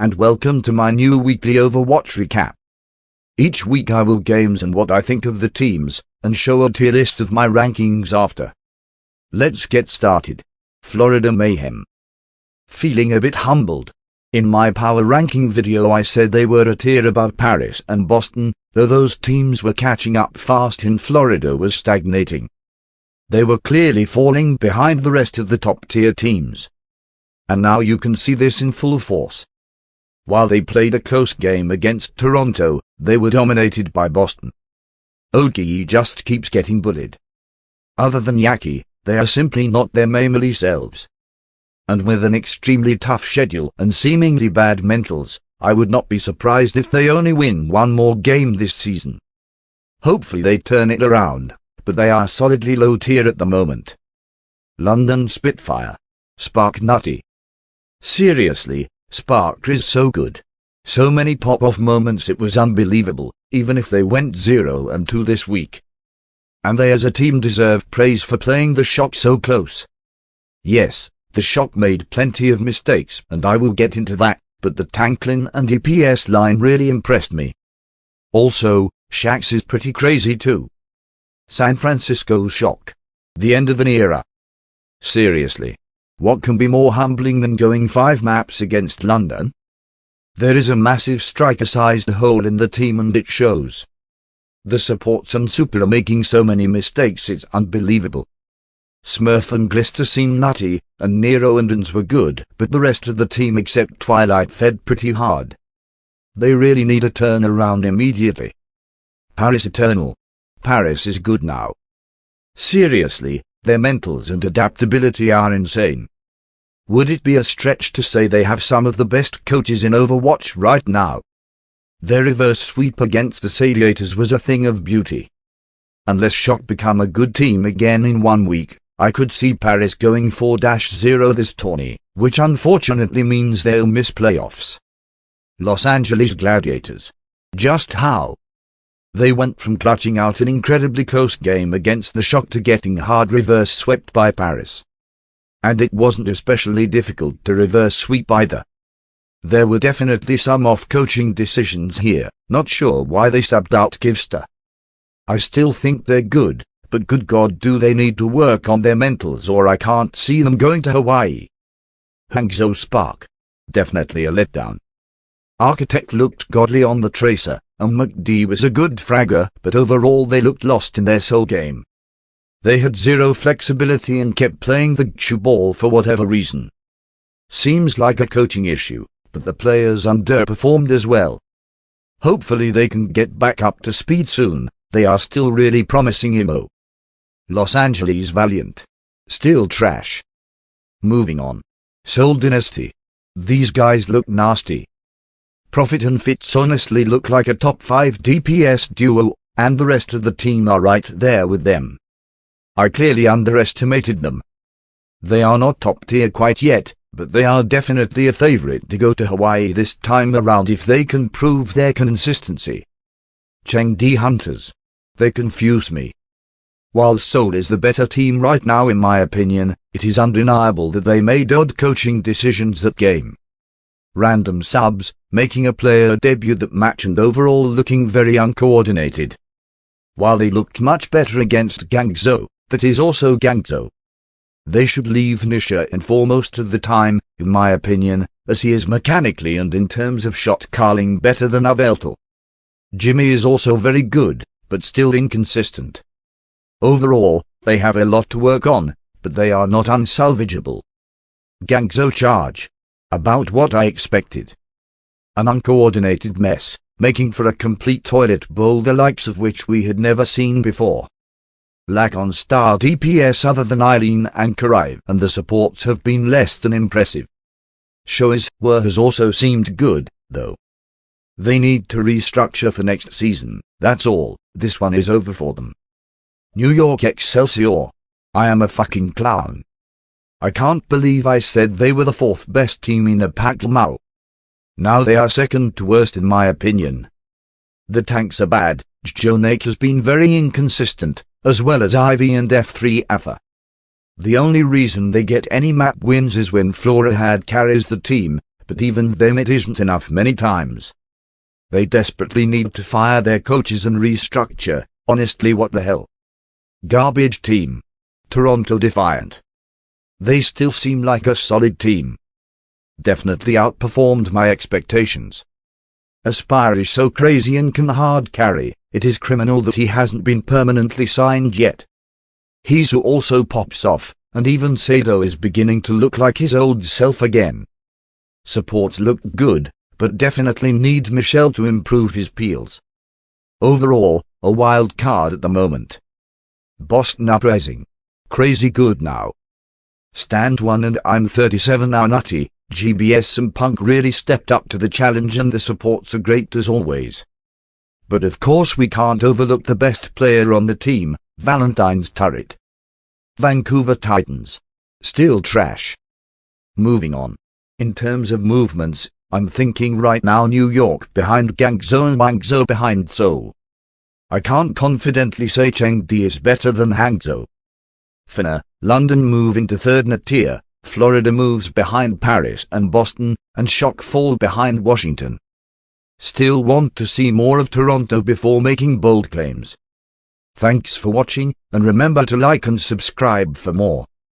and welcome to my new weekly Overwatch recap. Each week I will games and what I think of the teams, and show a tier list of my rankings after. Let's get started. Florida Mayhem. Feeling a bit humbled. In my power ranking video I said they were a tier above Paris and Boston, though those teams were catching up fast and Florida was stagnating. They were clearly falling behind the rest of the top tier teams. And now you can see this in full force. While they played a close game against Toronto, they were dominated by Boston. OGE just keeps getting bullied. Other than Yaki, they are simply not their Mayhem selves. And with an extremely tough schedule and seemingly bad mentals, I would not be surprised if they only win one more game this season. Hopefully they turn it around, but they are solidly low tier at the moment. London Spitfire. Spark nutty. Seriously, Spark is so good. So many pop-off moments it was unbelievable, even if they went 0-2 this week. And they as a team deserve praise for playing the Shock so close. Yes, the Shock made plenty of mistakes and I will get into that, but the Tanklin and EPS line really impressed me. Also, Shax is pretty crazy too. San Francisco Shock. The end of an era. Seriously. What can be more humbling than going 5 maps against London? There is a massive striker-sized hole in the team and it shows. The supports and super are making so many mistakes it's unbelievable. Smurf and Glister seem nutty, and Nero and Ans were good, but the rest of the team except Twilight fed pretty hard. They really need a turnaround immediately. Paris Eternal. Paris is good now. Seriously, their mentals and adaptability are insane. Would it be a stretch to say they have some of the best coaches in Overwatch right now? Their reverse sweep against the Gladiators was a thing of beauty. Unless Shock become a good team again in 1 week, I could see Paris going 4-0 this tourney, which unfortunately means they'll miss playoffs. Los Angeles Gladiators. Just how? They went from clutching out an incredibly close game against the Shock to getting hard reverse swept by Paris. And it wasn't especially difficult to reverse sweep either. There were definitely some off-coaching decisions here, not sure why they subbed out Kivster. I still think they're good, but good God do they need to work on their mentals or I can't see them going to Hawaii. Hangzhou Spark. Definitely a letdown. Architect looked godly on the Tracer, and McD was a good fragger, but overall they looked lost in their soul game. They had zero flexibility and kept playing the shoe ball for whatever reason. Seems like a coaching issue, but the players underperformed as well. Hopefully they can get back up to speed soon, they are still really promising IMO. Los Angeles Valiant. Still trash. Moving on. Seoul Dynasty. These guys look nasty. Profit and Fitz honestly look like a top 5 DPS duo, and the rest of the team are right there with them. I clearly underestimated them. They are not top tier quite yet, but they are definitely a favorite to go to Hawaii this time around if they can prove their consistency. Chengdu Hunters. They confuse me. While Seoul is the better team right now in my opinion, it is undeniable that they made odd coaching decisions that game. Random subs, making a player debut that match and overall looking very uncoordinated. While they looked much better against Hangzhou, that is also Hangzhou. They should leave Nisha in for most of the time, in my opinion, as he is mechanically and in terms of shot calling better than Aveltal. Jimmy is also very good, but still inconsistent. Overall, they have a lot to work on, but they are not unsalvageable. GangCharge. About what I expected. An uncoordinated mess, making for a complete toilet bowl the likes of which we had never seen before. Lack on star DPS other than Eileen and Karai, and the supports have been less than impressive. Shows has also seemed good, though. They need to restructure for next season, that's all, this one is over for them. New York Excelsior. I am a fucking clown. I can't believe I said they were the 4th best team in a pack now. Now they are second to worst in my opinion. The tanks are bad, Jonake has been very inconsistent, as well as Ivy and F3 Atha. The only reason they get any map wins is when Flora had carries the team, but even them it isn't enough many times. They desperately need to fire their coaches and restructure. Honestly, what the hell? Garbage team. Toronto Defiant. They still seem like a solid team. Definitely outperformed my expectations. Aspire is so crazy and can hard carry, it is criminal that he hasn't been permanently signed yet. Hizu also pops off, and even Sado is beginning to look like his old self again. Supports look good, but definitely need Michelle to improve his peels. Overall, a wild card at the moment. Boston Uprising. Crazy good now. Stand 1 and I'm 37 now. Nutty, GBS and Punk really stepped up to the challenge and the supports are great as always. But of course we can't overlook the best player on the team, Valentine's Turret. Vancouver Titans. Still trash. Moving on. In terms of movements, I'm thinking right now New York behind Guangzhou and Hangzhou behind Seoul. I can't confidently say Chengdu is better than Hangzhou. Finna, London move into third tier, Florida moves behind Paris and Boston, and Shock fall behind Washington. Still want to see more of Toronto before making bold claims. Thanks for watching, and remember to like and subscribe for more.